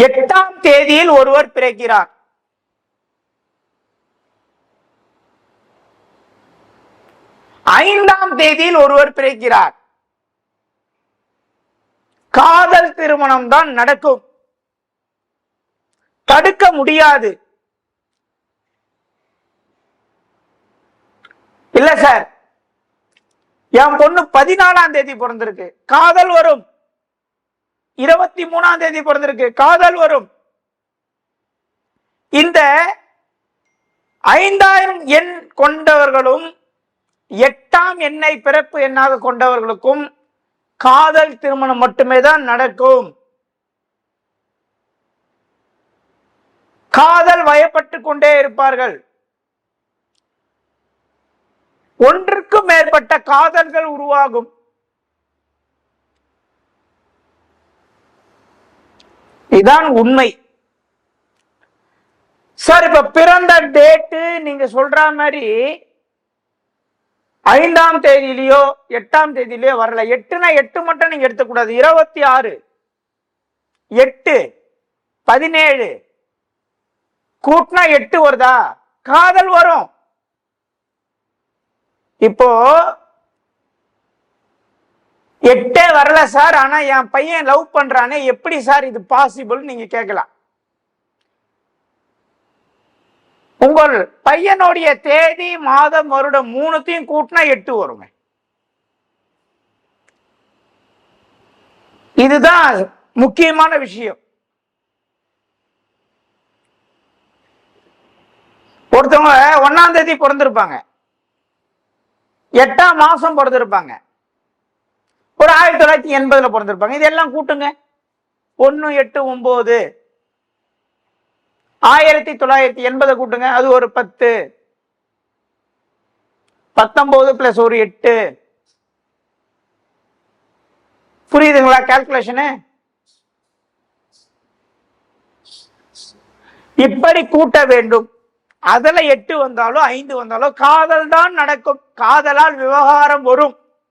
8ஆம் தேதியில் ஒருவர் பிறக்கிறார். ஐந்தாம் தேதியில் ஒருவர் பிறக்கிறார். காதல் திருமணம் தான் நடக்கும். தடுக்க முடியாது. இல்ல சார், என் பொண்ணு 14ஆம் தேதி பிறந்திருக்கு, காதல் வரும். 23ஆம் தேதி பிறந்திருக்கு, காதல் வரும். இந்த 5000 எண் கொண்டவர்களும் 8ஆம் எண்ணை பிறப்பு எண்ணாக கொண்டவர்களுக்கும் காதல் திருமணம் மட்டுமே தான் நடக்கும். காதல் வயப்பட்டு கொண்டே இருப்பார்கள். ஒன்றுக்கும் மேற்பட்ட காதல்கள் உருவாகும். இதான் உண்மை சார். இப்ப பிறந்த டேட்டு நீங்க சொல்ற மாதிரி 5ஆம் தேதியிலயோ 8ஆம் தேதியிலயோ வரல. 8னா 8 மட்டும் நீங்க எடுத்துக்கூடாது. 26, 8, 17 கூட்டினா 8 வருதா? காதல் வரும். இப்போ 8 வரல சார், ஆனா என் பையன் லவ் பண்றானே, எப்படி சார் இது பாசிபிள் நீங்க கேட்கலாம். உங்கள் பையனுடைய தேதி, மாதம், வருடம் 3த்தையும் கூட்டினா 8 வருங்க. இதுதான் முக்கியமான விஷயம். ஒருத்தவங்க 1ஆம் தேதி பிறந்திருப்பாங்க, 8ஆம் மாசம் பிறந்திருப்பாங்க, ஒரு 1980 பிறந்திருப்பாங்க. இதெல்லாம் கூட்டுங்க. 1, 8, 9, 1980 கூட்டுங்க, அது ஒரு 10, 19 பிளஸ் ஒரு 8. புரியுதுங்களா கால்குலேஷனு? இப்படி கூட்ட வேண்டும். அதுல 8 வந்தாலும் 5 வந்தாலும் காதல் தான் நடக்கும். காதலால் விவகாரம் வரும்.